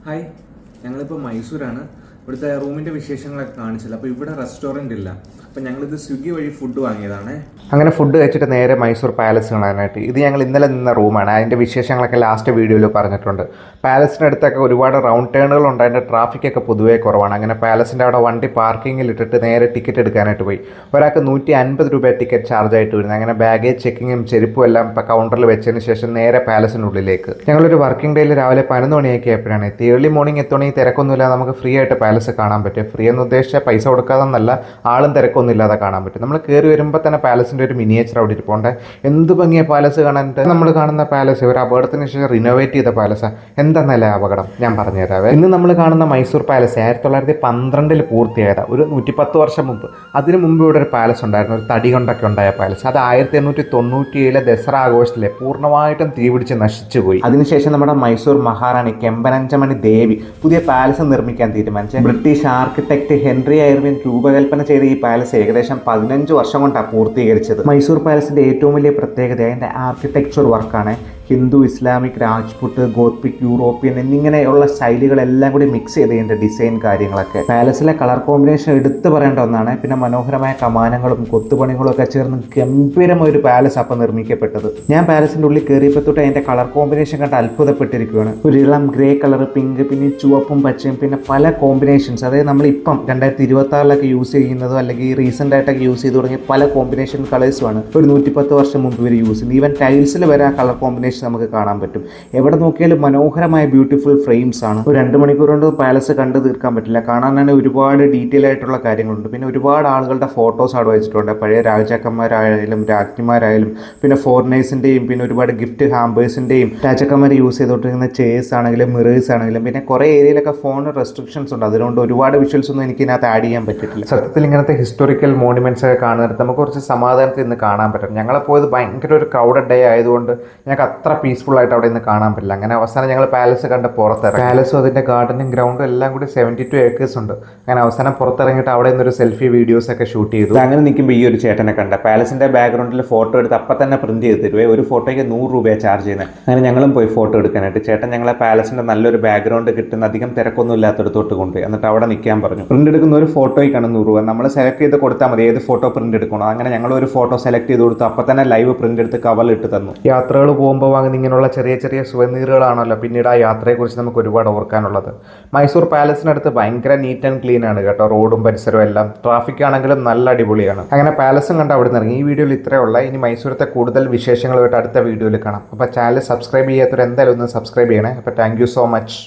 Hi, ഞങ്ങളിപ്പോൾ മൈസൂരാണ്. ഇവിടുത്തെ റൂമിൻ്റെ വിശേഷങ്ങളൊക്കെ കാണിച്ചില്ല. അപ്പോൾ ഇവിടെ റെസ്റ്റോറൻറ്റ് ഇല്ല. അപ്പോൾ ഞങ്ങളിത് സ്വിഗ്ഗി വഴി ഫുഡ് വാങ്ങിയതാണ്. അങ്ങനെ ഫുഡ് കഴിച്ചിട്ട് നേരെ മൈസൂർ പാലസ് കാണാനായിട്ട്. ഇത് ഞങ്ങൾ ഇന്നലെ നിന്ന റൂമാണ്. അതിൻ്റെ വിശേഷങ്ങളൊക്കെ ലാസ്റ്റ് വീഡിയോയിൽ പറഞ്ഞിട്ടുണ്ട്. പാലസിനടുത്തൊക്കെ ഒരുപാട് റൗണ്ട് ടേണുകളുണ്ട്. അതിൻ്റെ ട്രാഫിക്കൊക്കെ പൊതുവേ കുറവാണ്. അങ്ങനെ പാലസിൻ്റെ അവിടെ വണ്ടി പാർക്കിങ്ങിൽ ഇട്ടിട്ട് നേരെ ടിക്കറ്റ് എടുക്കാനായിട്ട് പോയി. ഒരാൾക്ക് 150 രൂപ ടിക്കറ്റ് ചാർജ് ആയിട്ട് വരുന്നത്. അങ്ങനെ ബാഗേജ് ചെക്കിങ്ങും ചെരുപ്പും എല്ലാം ഇപ്പോൾ കൗണ്ടറിൽ വെച്ചതിന് ശേഷം നേരെ പാലസിനുള്ളിലേക്ക്. ഞങ്ങളൊരു വർക്കിംഗ് ഡേയിൽ രാവിലെ 11 മണിയൊക്കെ ആയപ്പോഴാണ് എത്തി. ഏർലി മോർണിംഗ് എത്തുകയാണെങ്കിൽ തിരക്കൊന്നുമില്ല, നമുക്ക് ഫ്രീ ആയിട്ട് പാലസ് കാണാൻ പറ്റും. ഫ്രീ എന്ന് ഉദ്ദേശിച്ചാൽ പൈസ കൊടുക്കാതെന്നല്ല, ആളും തിരക്കൊന്നും ഇല്ലാതെ കാണാൻ പറ്റും. നമ്മൾ കയറി വരുമ്പോൾ തന്നെ പാലസിൻ്റെ ഒരു മിനിയേച്ചർ അവിടെ ഇരിപ്പുണ്ട്. എന്ത് ഭംഗിയ പാലസ് കാണാനായിട്ട്. നമ്മൾ കാണുന്ന പാലസ് ഒരു അപകടത്തിന് ശേഷം റിനോവേറ്റ് ചെയ്ത പാലസാണ്. എന്താന്നല്ലേ അപകടം ഞാൻ പറഞ്ഞുതരാവേ. ഇന്ന് നമ്മൾ കാണുന്ന മൈസൂർ പാലസ് 1912 പൂർത്തിയായതാണ്. ഒരു 110 വർഷം മുമ്പ്. അതിന് മുമ്പ് ഇവിടെ ഒരു പാലസ് ഉണ്ടായിരുന്നു, ഒരു തടി കൊണ്ടൊക്കെ ഉണ്ടായ പാലസ്. അത് 1897 ദസറ ആഘോഷത്തിലെ പൂർണ്ണമായിട്ടും തീപിടിച്ച് നശിച്ചുപോയി. അതിനുശേഷം നമ്മുടെ മൈസൂർ മഹാറാണി കെമ്പനഞ്ചമണി ദേവി പുതിയ പാലസ് നിർമ്മിക്കാൻ തീരുമാനിച്ചു. ബ്രിട്ടീഷ് ആർക്കിടെക്ട് ഹെൻറി ഐർവിൻ രൂപകൽപ്പന ചെയ്ത ഈ പാലസ് ഏകദേശം 15 വർഷം കൊണ്ടാണ് പൂർത്തീകരിച്ചത്. മൈസൂർ പാലസിന്റെ ഏറ്റവും വലിയ പ്രത്യേകത അതിന്റെ ആർക്കിടെക്ചർ വർക്കാണ്. ഹിന്ദു, ഇസ്ലാമിക്, രാജ്പുട്ട്, ഗോത്പിക്, യൂറോപ്യൻ എന്നിങ്ങനെയുള്ള ശൈലികളെല്ലാം കൂടി മിക്സ് ചെയ്തതിൻ്റെ ഡിസൈൻ കാര്യങ്ങളൊക്കെ. പാലസിലെ കളർ കോമ്പിനേഷൻ എടുത്തു പറയേണ്ട ഒന്നാണ്. പിന്നെ മനോഹരമായ കമാനങ്ങളും കൊത്തുപണികളും ഒക്കെ ചേർന്ന് ഗംഭീരമായ ഒരു പാലസ് അപ്പം നിർമ്മിക്കപ്പെട്ടത്. ഞാൻ പാലസിൻ്റെ ഉള്ളിൽ കയറിയപ്പോൾ തൊട്ട് അതിൻ്റെ കളർ കോമ്പിനേഷൻ കണ്ട് അത്ഭുതപ്പെട്ടിരിക്കുകയാണ്. ഒരു ഇളം ഗ്രേ കളർ, പിങ്ക്, പിന്നെ ചുവപ്പും പച്ചയും, പിന്നെ പല കോമ്പിനേഷൻസ്. അതായത് നമ്മളിപ്പം 2026 യൂസ് ചെയ്യുന്നതോ അല്ലെങ്കിൽ റീസെൻ്റ് ആയിട്ടൊക്കെ യൂസ് ചെയ്ത് തുടങ്ങിയ പല കോമ്പിനേഷൻ കളേഴ്സുമാണ് ഒരു 110 വർഷം മുമ്പ് ഇവർ യൂസ് ചെയ്യുന്നത്. ഈവൻ ടൈൽസിൽ വരെ ആ കളർ കോമ്പിനേഷൻ നമുക്ക് കാണാൻ പറ്റും. എവിടെ നോക്കിയാലും മനോഹരമായ ബ്യൂട്ടിഫുൾ ഫ്രെയിംസ് ആണ്. ഒരു 2 മണിക്കൂർ കൊണ്ട് പാലസ് കണ്ടു തീർക്കാൻ പറ്റില്ല. കാണാനാണ് ഒരുപാട് ഡീറ്റെയിൽ ആയിട്ടുള്ള കാര്യങ്ങളുണ്ട്. പിന്നെ ഒരുപാട് ആളുകളുടെ ഫോട്ടോസ് അവിടെ വെച്ചിട്ടുണ്ട്. പഴയ രാജാക്കന്മാരായാലും രാജ്ഞിമാരായാലും പിന്നെ ഫോറിനേഴ്സിൻ്റെയും പിന്നെ ഒരുപാട് ഗിഫ്റ്റ് ഹാമ്പേഴ്സിൻ്റെയും രാജാക്കന്മാർ യൂസ് ചെയ്തുകൊണ്ടിരിക്കുന്ന ചെയർസ് ആണെങ്കിലും മിറേഴ്സ് ആണെങ്കിലും പിന്നെ കുറേ ഏരിയയിലൊക്കെ ഫോണിന് റെസ്ട്രിക്ഷൻസ് ഉണ്ട്. അതുകൊണ്ട് ഒരുപാട് വിഷ്വൽസ് ഒന്നും എനിക്ക് ഇതിനകത്ത് ആഡ് ചെയ്യാൻ പറ്റില്ല. സത്യത്തിൽ ഇങ്ങനത്തെ ഹിസ്റ്റോറിക്കൽ മോണുമെന്റ്സ് ഒക്കെ കാണുന്നിടത്ത് നമുക്ക് കുറച്ച് സമാധാനത്തിൽ ഇന്ന് കാണാൻ പറ്റും. ഞങ്ങളെ പോയത് ഭയങ്കര ഒരു ക്രൗഡഡ് ഡേ ആയതുകൊണ്ട് ഞങ്ങൾക്ക് അത്ര പീസ്ഫുൾ ആയിട്ട് അവിടെ നിന്ന് കാണാൻ പറ്റില്ല. അങ്ങനെ അവസാനം ഞങ്ങൾ പാലസ് കണ്ട് പുറത്തിറങ്ങി. പാലസും അതിൻ്റെ ഗാർഡനും ഗ്രൗണ്ടും എല്ലാം കൂടി 72 ഏക്കേഴ്സ് ഉണ്ട്. അങ്ങനെ അവസാനം പുറത്തിറങ്ങിയിട്ട് അവിടെ നിന്നൊരു സെൽഫി വീഡിയോസ് ഒക്കെ ഷൂട്ട് ചെയ്തു. അങ്ങനെ നിൽക്കുമ്പോൾ ഈ ഒരു ചേട്ടനെ കണ്ട പാലസിൻ്റെ ബാക്ക്ഗ്രൗണ്ടിൽ ഫോട്ടോ എടുത്ത് അപ്പം തന്നെ പ്രിന്റ് ചെയ്ത് തരുവേ. ഒരു ഫോട്ടോയ്ക്ക് 100 രൂപയാണ് ചാർജ് ചെയ്യുന്നത്. അങ്ങനെ ഞങ്ങളും പോയി ഫോട്ടോ എടുക്കാനായിട്ട്. ചേട്ടൻ ഞങ്ങളെ പാലസിൻ്റെ നല്ലൊരു ബാക്ക്ഗ്രൗണ്ട് കിട്ടുന്ന അധികം തിരക്കൊന്നും ഇല്ലാത്തടത്തോട്ട് കൊണ്ടുപോയി. എന്നിട്ട് അവിടെ നിൽക്കാൻ പറഞ്ഞു. പ്രിന്റ് എടുക്കുന്ന ഒരു ഫോട്ടോയ്ക്കാണ് 100 രൂപ. നമ്മൾ സെലക്ട് ചെയ്ത് കൊടുത്താൽ മതി ഏത് ഫോട്ടോ പ്രിന്റ് എടുക്കണം. അങ്ങനെ ഞങ്ങൾ ഒരു ഫോട്ടോ സെലക്ട് ചെയ്ത് കൊടുത്തു. അപ്പം തന്നെ ലൈവ് പ്രിന്റ് എടുത്ത് കവറിൽ ഇട്ട് തന്നു. യാത്രകൾ പോകുമ്പോൾ വാങ്ങുന്ന ഇങ്ങനെയുള്ള ചെറിയ ചെറിയ സുവനീറുകളാണല്ലോ പിന്നീട് ആ യാത്രയെക്കുറിച്ച് നമുക്ക് ഒരുപാട് ഓർക്കാനുള്ളത്. മൈസൂർ പാലസിനടുത്ത് ഭയങ്കര നീറ്റ് ആൻഡ് ക്ലീൻ ആണ് കേട്ടോ. റോഡും പരിസരവും എല്ലാം. ട്രാഫിക് ആണെങ്കിലും നല്ല അടിപൊളിയാണ്. അങ്ങനെ പാലസും കണ്ട് അവിടെ നിന്ന് ഇറങ്ങി. ഈ വീഡിയോയിൽ ഇത്രയുള്ള. ഇനി മൈസൂരത്തെ കൂടുതൽ വിശേഷങ്ങളുമായിട്ട് അടുത്ത വീഡിയോയിൽ കാണാം. അപ്പോൾ ചാനൽ സബ്സ്ക്രൈബ് ചെയ്യാത്തവർ എന്തായാലും ഒന്ന് സബ്സ്ക്രൈബ് ചെയ്യണേ. അപ്പോൾ താങ്ക് യു സോ മച്ച്.